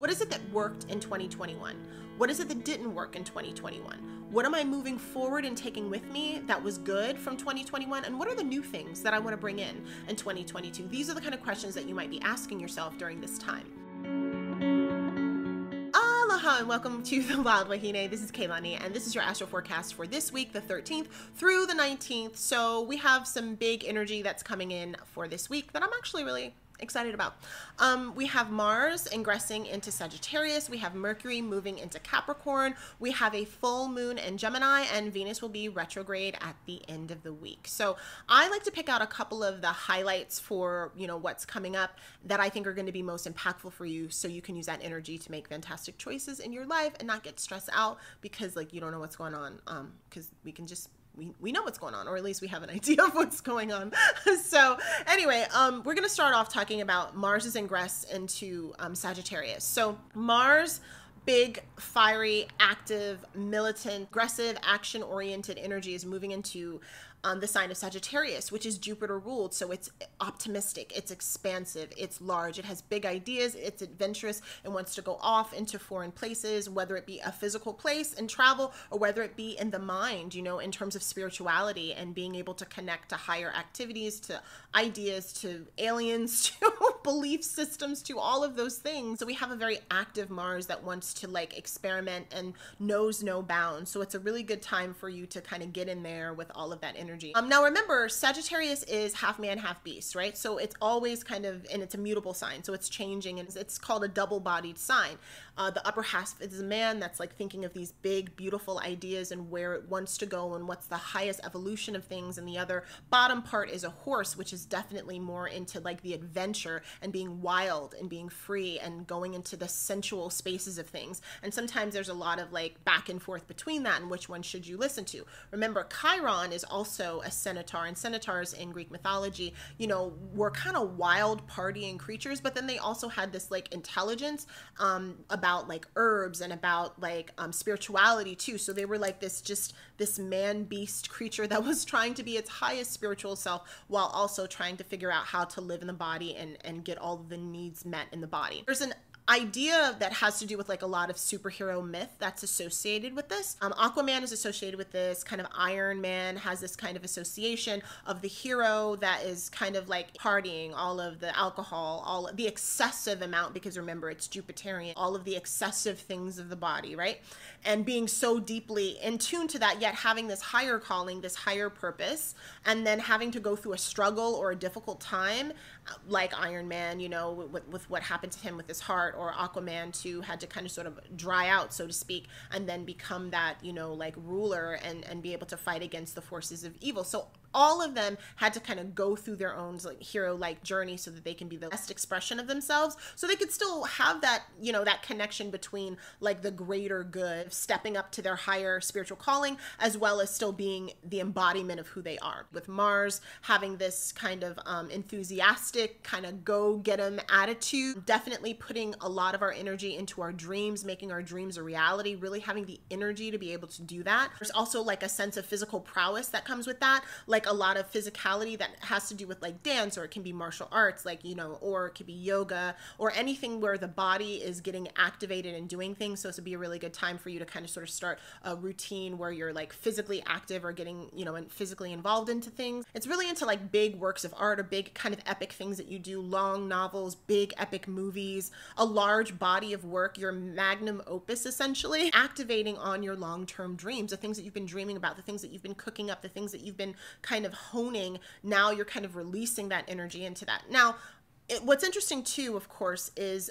What is it that worked in 2021? What is it that didn't work in 2021? What am I moving forward and taking with me that was good from 2021? And what are the new things that I want to bring in 2022? These are the kind of questions that you might be asking yourself during this time. Aloha and welcome to the Wild Wahine. This is Kaylani and this is your astro forecast for this week, the 13th through the 19th. So we have some big energy that's coming in for this week that I'm actually really excited about. We have Mars ingressing into Sagittarius. We have Mercury moving into Capricorn. We have a full moon in Gemini, and Venus will be retrograde at the end of the week. So I like to pick out a couple of the highlights for, what's coming up that I think are going to be most impactful for you, so you can use that energy to make fantastic choices in your life and not get stressed out because you don't know what's going on, because we know what's going on, or at least we have an idea of what's going on. So anyway, we're going to start off talking about Mars's ingress into Sagittarius. So Mars, big, fiery, active, militant, aggressive, action-oriented energy is moving into the sign of Sagittarius, which is Jupiter ruled. So it's optimistic, it's expansive, it's large, it has big ideas, it's adventurous, and wants to go off into foreign places, whether it be a physical place and travel, or whether it be in the mind, in terms of spirituality and being able to connect to higher activities, to ideas, to aliens, to belief systems, to all of those things. So we have a very active Mars that wants to experiment and knows no bounds. So it's a really good time for you to kind of get in there with all of that energy. Now remember, Sagittarius is half man, half beast, right? So it's always and it's a mutable sign. So it's changing, and it's called a double-bodied sign. The upper half is a man that's thinking of these big, beautiful ideas and where it wants to go and what's the highest evolution of things. And the other bottom part is a horse, which is definitely more into the adventure and being wild and being free and going into the sensual spaces of things. And sometimes there's a lot of back and forth between that and which one should you listen to. Remember, Chiron is also a centaur, and centaurs in Greek mythology, were kind of wild partying creatures, but then they also had this intelligence about herbs and about spirituality too. So they were this man beast creature that was trying to be its highest spiritual self while also trying to figure out how to live in the body and get all the needs met in the body. There's an idea that has to do with a lot of superhero myth that's associated with this. Aquaman is associated with this. Kind of Iron Man has this kind of association of the hero that is kind of partying, all of the alcohol, all of the excessive amount, because remember it's Jupiterian, all of the excessive things of the body, right? And being so deeply in tune to that, yet having this higher calling, this higher purpose, and then having to go through a struggle or a difficult time, like Iron Man, with what happened to him with his heart, or Aquaman too, had to kind of sort of dry out, so to speak, and then become that, ruler and be able to fight against the forces of evil. So all of them had to kind of go through their own hero-like journey so that they can be the best expression of themselves. So they could still have that, that connection between the greater good, stepping up to their higher spiritual calling, as well as still being the embodiment of who they are. With Mars having this kind of enthusiastic, kind of go-get-em attitude, definitely putting a lot of our energy into our dreams, making our dreams a reality, really having the energy to be able to do that. There's also a sense of physical prowess that comes with that, a lot of physicality that has to do with dance, or it can be martial arts, or it could be yoga, or anything where the body is getting activated and doing things. So this would be a really good time for you to kind of sort of start a routine where you're physically active or getting, and physically involved into things. It's really into big works of art, or big kind of epic things that you do, long novels, big epic movies, a large body of work, your magnum opus, essentially activating on your long-term dreams, the things that you've been dreaming about, the things that you've been cooking up, the things that you've been kind of honing. Now you're kind of releasing that energy into that. Now, what's interesting too, of course, is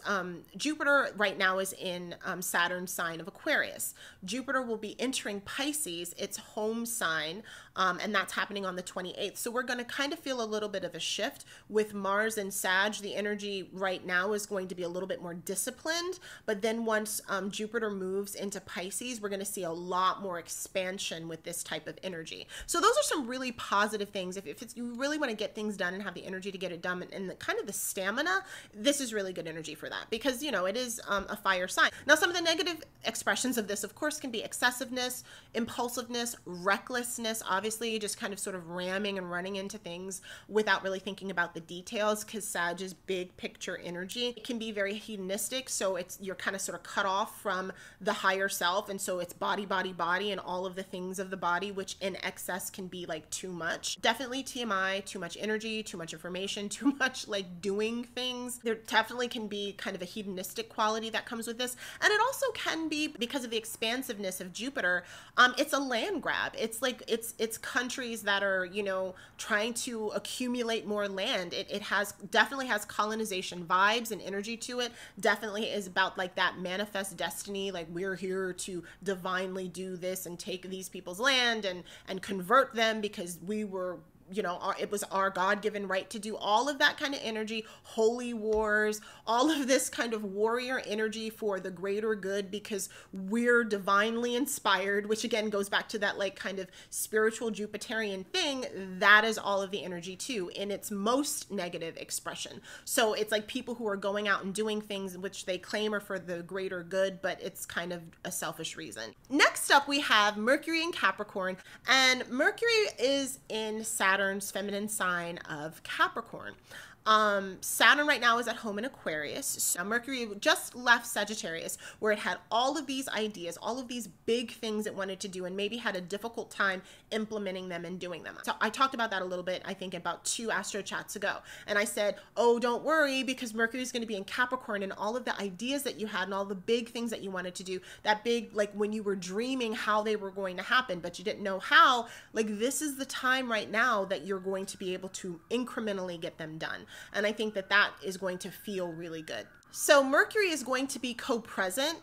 Jupiter right now is in Saturn's sign of Aquarius. Jupiter will be entering Pisces, its home sign, and that's happening on the 28th. So we're going to kind of feel a little bit of a shift with Mars and Sag. The energy right now is going to be a little bit more disciplined, but then once Jupiter moves into Pisces, we're going to see a lot more expansion with this type of energy. So those are some really positive things. If you really want to get things done and have the energy to get it done, and the kind of the stamina, this is really good energy for that, because it is a fire sign. Now, some of the negative expressions of this, of course, can be excessiveness, impulsiveness, recklessness, obviously obviously just kind of sort of ramming and running into things without really thinking about the details, because Sag is big picture energy. It can be very hedonistic, so you're kind of sort of cut off from the higher self, and so it's body, body, body, and all of the things of the body, which in excess can be like too much. Definitely TMI, too much energy, too much information, too much like doing things. There definitely can be kind of a hedonistic quality that comes with this, and it also can be, because of the expansiveness of Jupiter, it's a land grab. It's like it's countries that are, you know, trying to accumulate more land. It definitely has colonization vibes and energy to it. Definitely is about like that manifest destiny, like we're here to divinely do this and take these people's land and convert them because we were, you know, it was our God-given right to do all of that kind of energy, holy wars, all of this kind of warrior energy for the greater good because we're divinely inspired, which again goes back to that like kind of spiritual Jupiterian thing. That is all of the energy too, in its most negative expression. So it's like people who are going out and doing things which they claim are for the greater good, but it's kind of a selfish reason. Next up, we have Mercury in Capricorn, and Mercury is in Saturn's feminine sign of Capricorn. Saturn right now is at home in Aquarius. So Mercury just left Sagittarius, where it had all of these ideas, all of these big things it wanted to do, and maybe had a difficult time implementing them and doing them. So I talked about that a little bit, I think about 2 Astro Chats ago. And I said, oh, don't worry, because Mercury is going to be in Capricorn, and all of the ideas that you had and all the big things that you wanted to do, that big, like when you were dreaming how they were going to happen, but you didn't know how, like this is the time right now that you're going to be able to incrementally get them done. And I think that that is going to feel really good. So Mercury is going to be co-present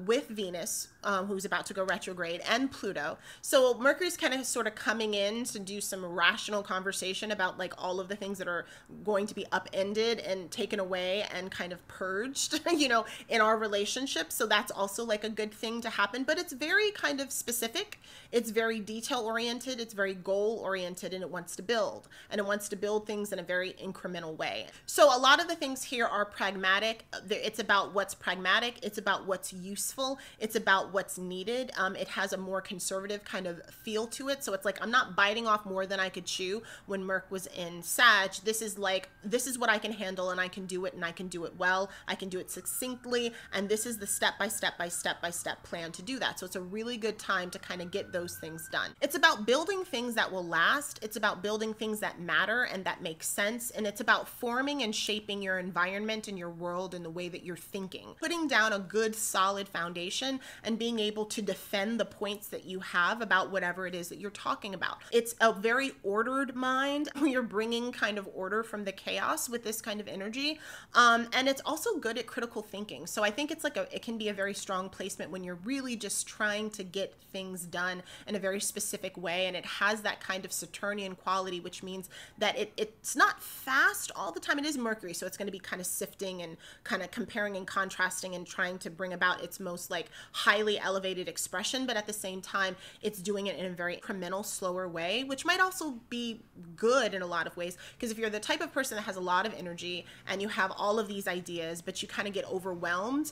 with Venus, who's about to go retrograde, and Pluto. So Mercury's kind of sort of coming in to do some rational conversation about like all of the things that are going to be upended and taken away and kind of purged, you know, in our relationship. So that's also like a good thing to happen, but it's very kind of specific. It's very detail oriented. It's very goal oriented, and it wants to build, and it wants to build things in a very incremental way. So a lot of the things here are pragmatic. It's about what's pragmatic. It's about what's useful. It's about what's needed. It has a more conservative kind of feel to it. So it's like, I'm not biting off more than I could chew when Merc was in Sag. This is like, this is what I can handle, and I can do it, and I can do it well. I can do it succinctly. And this is the step-by-step plan to do that. So it's a really good time to kind of get those things done. It's about building things that will last. It's about building things that matter and that make sense. And it's about forming and shaping your environment and your world in the way that you're thinking, putting down a good solid foundation and being able to defend the points that you have about whatever it is that you're talking about. It's a very ordered mind. You're bringing kind of order from the chaos with this kind of energy. And it's also good at critical thinking. So I think it's like it can be a very strong placement when you're really just trying to get things done in a very specific way. And it has that kind of Saturnian quality, which means that it's not fast all the time. It is Mercury, so it's going to be kind of sifting and kind of comparing and contrasting and trying to bring about its most like highly elevated expression, but at the same time it's doing it in a very incremental, slower way, which might also be good in a lot of ways, because if you're the type of person that has a lot of energy and you have all of these ideas but you kind of get overwhelmed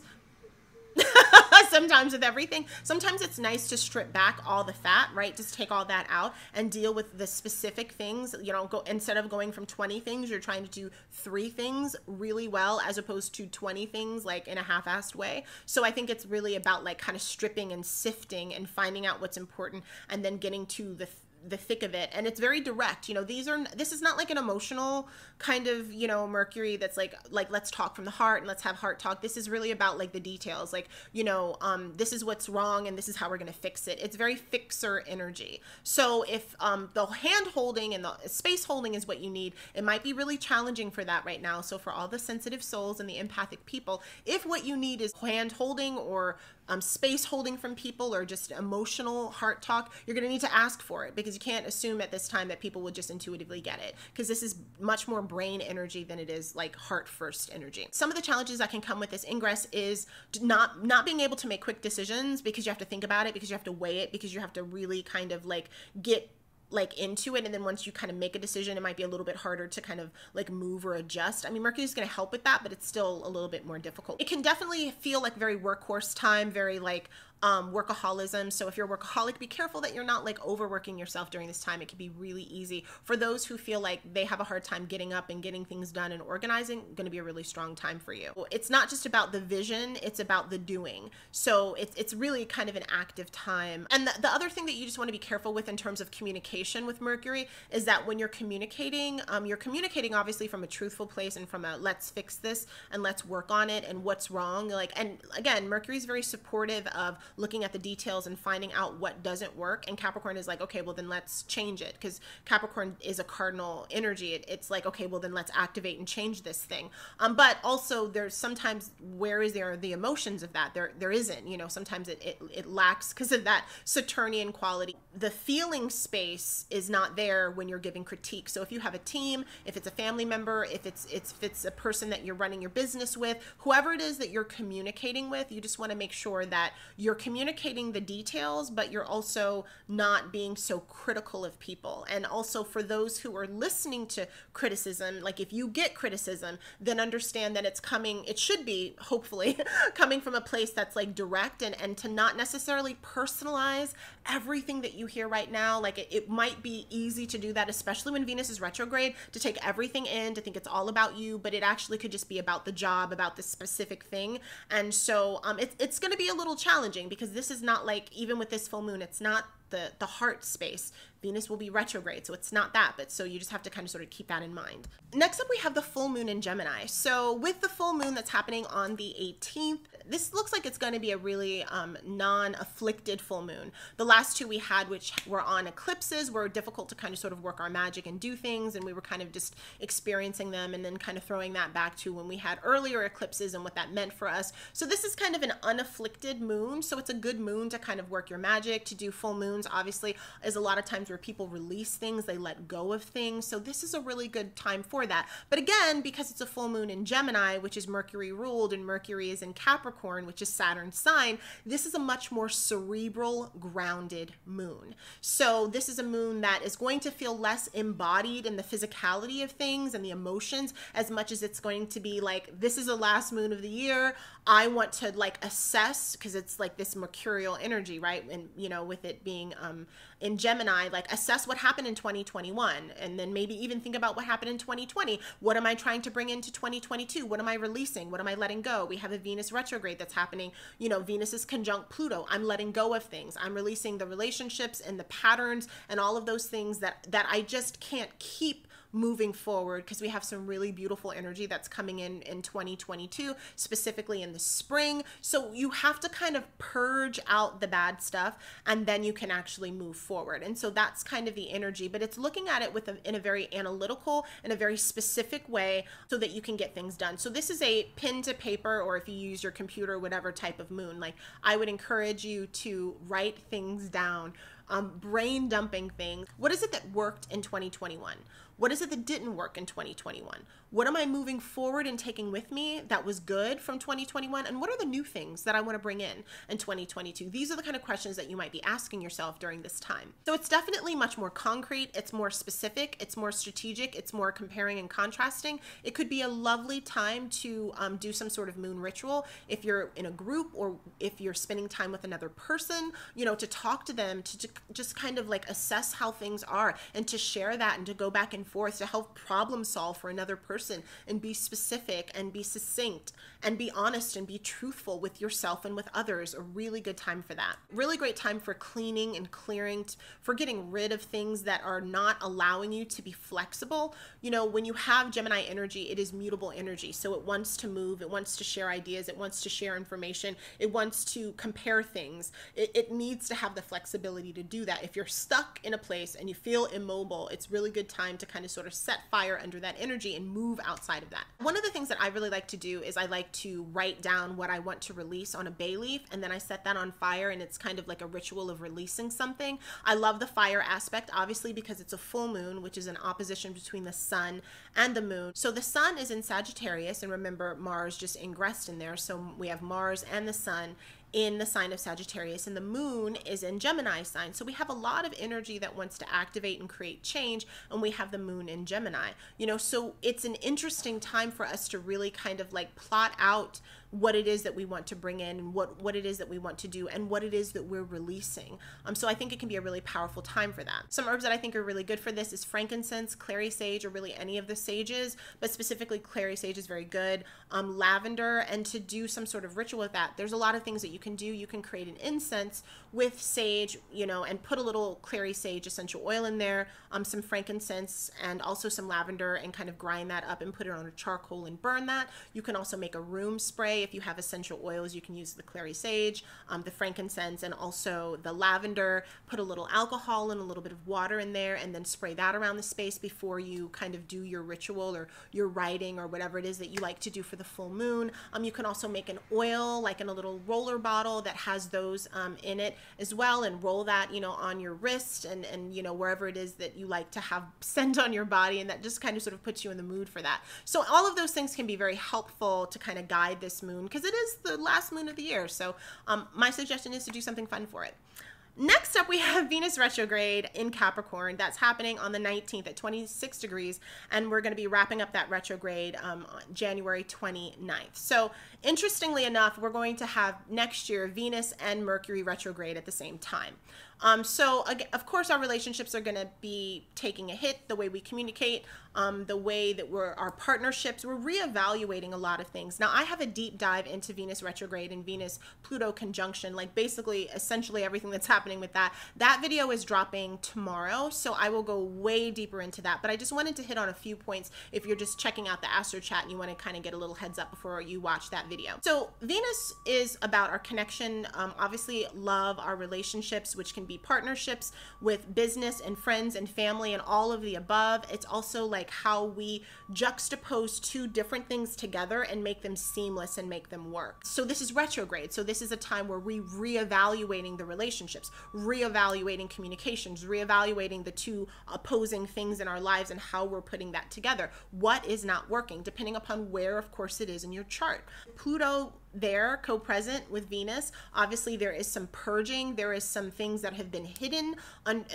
sometimes with everything, sometimes it's nice to strip back all the fat, right? Just take all that out and deal with the specific things. You know, instead of going from 20 things, you're trying to do 3 things really well, as opposed to 20 things like in a half-assed way. So I think it's really about like kind of stripping and sifting and finding out what's important, and then getting to the thick of it. And it's very direct. You know, this is not like an emotional kind of, you know, Mercury that's like let's talk from the heart and let's have heart talk. This is really about like the details, like, you know, this is what's wrong and this is how we're going to fix it. It's very fixer energy. So if the hand holding and the space holding is what you need, it might be really challenging for that right now. So for all the sensitive souls and the empathic people, if what you need is hand holding or space holding from people, or just emotional heart talk, you're going to need to ask for it, because you can't assume at this time that people will just intuitively get it, because this is much more brain energy than it is like heart first energy. Some of the challenges that can come with this ingress is not being able to make quick decisions, because you have to think about it, because you have to weigh it, because you have to really kind of like get like into it. And then once you kind of make a decision, it might be a little bit harder to kind of like move or adjust. I mean, Mercury is going to help with that, but it's still a little bit more difficult. It can definitely feel like very workhorse time, very like workaholism. So if you're a workaholic, be careful that you're not like overworking yourself during this time. It can be really easy. For those who feel like they have a hard time getting up and getting things done and organizing, going to be a really strong time for you. It's not just about the vision, it's about the doing. So it's really kind of an active time. And the other thing that you just want to be careful with in terms of communication with Mercury is that when you're communicating obviously from a truthful place and from a let's fix this and let's work on it and what's wrong. Like, and again, Mercury is very supportive of looking at the details and finding out what doesn't work. And Capricorn is like, okay, well then let's change it, because Capricorn is a cardinal energy. It's like, okay, well then let's activate and change this thing. But also there's sometimes, where is there the emotions of that? There isn't, you know, sometimes it lacks because of that Saturnian quality. The feeling space is not there when you're giving critique. So if you have a team, if it's a family member, if it's a person that you're running your business with, whoever it is that you're communicating with, you just want to make sure that you're communicating the details, but you're also not being so critical of people. And also for those who are listening to criticism, like if you get criticism, then understand that it should be hopefully coming from a place that's like direct, and to not necessarily personalize everything that you hear right now. Like it might be easy to do that, especially when Venus is retrograde, to take everything in, to think it's all about you, but it actually could just be about the job, about this specific thing. And so it's going to be a little challenging, because this is not like, even with this full moon, it's not the heart space. Venus will be retrograde, so it's not that, but so you just have to kind of sort of keep that in mind. Next up, we have the full moon in Gemini. So with the full moon that's happening on the 18th, this looks like it's going to be a really non-afflicted full moon. The last two we had, which were on eclipses, were difficult to kind of sort of work our magic and do things, and we were kind of just experiencing them and then kind of throwing that back to when we had earlier eclipses and what that meant for us. So this is kind of an unafflicted moon, so it's a good moon to kind of work your magic. To do full moons obviously is a lot of times where people release things, they let go of things, so this is a really good time for that. But again, because it's a full moon in Gemini, which is Mercury ruled, and Mercury is in Capricorn, which is Saturn's sign, this is a much more cerebral, grounded moon. So this is a moon that is going to feel less embodied in the physicality of things and the emotions, as much as it's going to be like, this is the last moon of the year, I want to like assess, because it's like this mercurial energy, right? And you know, with it being in Gemini, like assess what happened in 2021, and then maybe even think about what happened in 2020. What am I trying to bring into 2022? What am I releasing? What am I letting go? We have a Venus retrograde that's happening. You know, Venus is conjunct Pluto. I'm letting go of things. I'm releasing the relationships and the patterns and all of those things that I just can't keep moving forward, because we have some really beautiful energy that's coming in 2022, specifically in the spring. So you have to kind of purge out the bad stuff, and then you can actually move forward. And so that's kind of the energy, but it's looking at it in a very analytical and a very specific way so that you can get things done. So this is a pen to paper, or if you use your computer, whatever type of moon, like I would encourage you to write things down, brain dumping things. What is it that worked in 2021? What is it that didn't work in 2021? What am I moving forward and taking with me that was good from 2021? And what are the new things that I want to bring in 2022? These are the kind of questions that you might be asking yourself during this time. So it's definitely much more concrete. It's more specific. It's more strategic. It's more comparing and contrasting. It could be a lovely time to do some sort of moon ritual. If you're in a group, or if you're spending time with another person, you know, to talk to them, to just kind of like assess how things are, and to share that, and to go back and forth, to help problem solve for another person, and be specific and be succinct and be honest and be truthful with yourself and with others. A really good time for that. Really great time for cleaning and clearing, for getting rid of things that are not allowing you to be flexible. You know, when you have Gemini energy, it is mutable energy. So it wants to move, it wants to share ideas, it wants to share information, it wants to compare things. It needs to have the flexibility to do that. If you're stuck in a place and you feel immobile, it's really good time to kind of sort of set fire under that energy and move outside of that. One of the things that I really like to do is I like to write down what I want to release on a bay leaf, and then I set that on fire, and it's kind of like a ritual of releasing something. I love the fire aspect, obviously, because it's a full moon, which is an opposition between the sun and the moon. So the sun is in Sagittarius, and remember, Mars just ingressed in there. So we have Mars and the sun in the sign of Sagittarius, and the moon is in Gemini sign. So we have a lot of energy that wants to activate and create change, and we have the moon in Gemini. You know, so it's an interesting time for us to really kind of like plot out what it is that we want to bring in, and what it is that we want to do, and what it is that we're releasing. So I think it can be a really powerful time for that. Some herbs that I think are really good for this is frankincense, clary sage, or really any of the sages, but specifically clary sage is very good. Lavender, and to do some sort of ritual with that, there's a lot of things that you can do. You can create an incense with sage, you know, and put a little clary sage essential oil in there, some frankincense, and also some lavender, and kind of grind that up and put it on a charcoal and burn that. You can also make a room spray. If you have essential oils, you can use the clary sage, the frankincense, and also the lavender. Put a little alcohol and a little bit of water in there, and then spray that around the space before you kind of do your ritual or your writing or whatever it is that you like to do for the full moon. You can also make an oil, like in a little roller bottle that has those in it as well, and roll that, you know, on your wrist and you know, wherever it is that you like to have scent on your body, and that just kind of sort of puts you in the mood for that. So all of those things can be very helpful to kind of guide this moon, because it is the last moon of the year. So my suggestion is to do something fun for it. Next up, we have Venus retrograde in Capricorn. That's happening on the 19th at 26 degrees, and we're going to be wrapping up that retrograde on January 29th. So interestingly enough, we're going to have next year Venus and Mercury retrograde at the same time. So again, of course, our relationships are going to be taking a hit, the way we communicate, the way that our partnerships, we're reevaluating a lot of things. Now, I have a deep dive into Venus retrograde and Venus Pluto conjunction, like basically essentially everything that's happening with that. That video is dropping tomorrow, so I will go way deeper into that. But I just wanted to hit on a few points if you're just checking out the Astro Chat and you want to kind of get a little heads up before you watch that video. So Venus is about our connection, obviously love, our relationships, which can be partnerships with business and friends and family and all of the above. It's also like how we juxtapose two different things together and make them seamless and make them work. So this is retrograde. So this is a time where we're reevaluating the relationships, reevaluating communications, reevaluating the two opposing things in our lives and how we're putting that together. What is not working, depending upon where, of course, it is in your chart. Pluto there, co-present with Venus. Obviously, there is some purging. There is some things that have been hidden,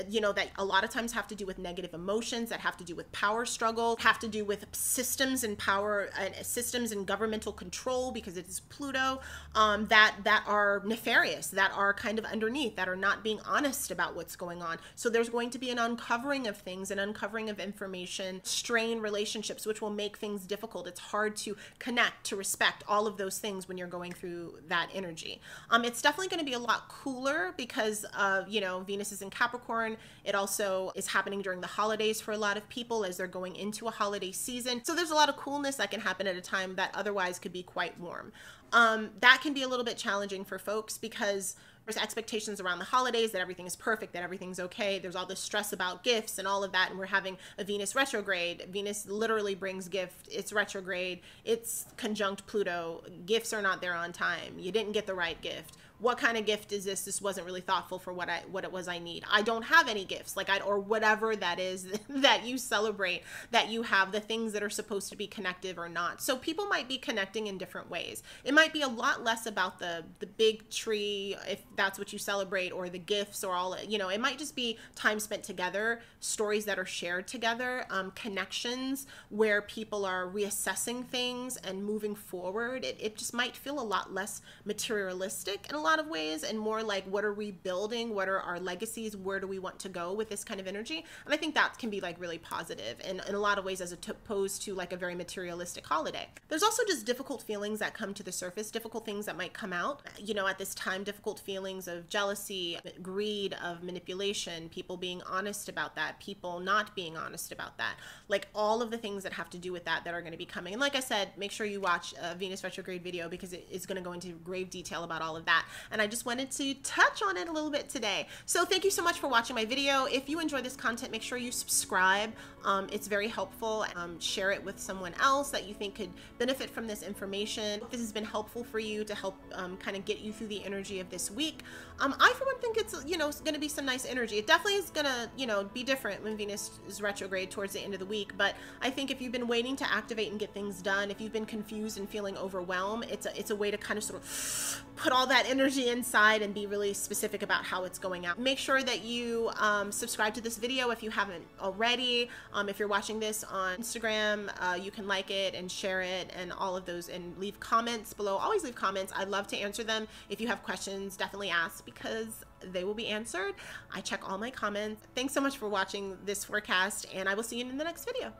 you know, that a lot of times have to do with negative emotions, that have to do with power struggle, have to do with systems and power, systems and governmental control, because it is Pluto, that are nefarious, that are kind of underneath, that are not being honest about what's going on. So there's going to be an uncovering of things, an uncovering of information, strain relationships, which will make things difficult. It's hard to connect, to respect, all of those things when you're going through that energy. It's definitely going to be a lot cooler because you know, Venus is in Capricorn. It also is happening during the holidays for a lot of people as they're going into a holiday season. So there's a lot of coolness that can happen at a time that otherwise could be quite warm. That can be a little bit challenging for folks because there's expectations around the holidays that everything is perfect, that everything's okay. There's all this stress about gifts and all of that, and we're having a Venus retrograde. Venus literally brings gift. It's retrograde. It's conjunct Pluto. Gifts are not there on time. You didn't get the right gift. What kind of gift is this? This wasn't really thoughtful for what it was I need. I don't have any gifts, like or whatever that is that you celebrate, that you have, the things that are supposed to be connective or not. So people might be connecting in different ways. It might be a lot less about the big tree, if that's what you celebrate, or the gifts, or all, you know, it might just be time spent together, stories that are shared together, connections where people are reassessing things and moving forward. It just might feel a lot less materialistic in a lot of ways, and more like, what are we building? What are our legacies? Where do we want to go with this kind of energy? And I think that can be like really positive in a lot of ways, as opposed to like a very materialistic holiday. There's also just difficult feelings that come to the surface, difficult things that might come out, you know, at this time, difficult feelings of jealousy, greed, of manipulation, people being honest about that, people not being honest about that, like all of the things that have to do with that are going to be coming. And like I said, make sure you watch a Venus retrograde video, because it is going to go into grave detail about all of that. And I just wanted to touch on it a little bit today. So thank you so much for watching my video. If you enjoy this content, make sure you subscribe. It's very helpful. Share it with someone else that you think could benefit from this information. If this has been helpful for you to help kind of get you through the energy of this week, I for one think it's, you know, going to be some nice energy. It definitely is going to, you know, be different when Venus is retrograde towards the end of the week. But I think if you've been waiting to activate and get things done, if you've been confused and feeling overwhelmed, it's a way to kind of sort of put all that energy energy inside and be really specific about how it's going out. Make sure that you subscribe to this video if you haven't already. If you're watching this on Instagram, you can like it and share it and all of those, and leave comments below. Always leave comments. I'd love to answer them. If you have questions, definitely ask, because they will be answered. I check all my comments. Thanks so much for watching this forecast, and I will see you in the next video.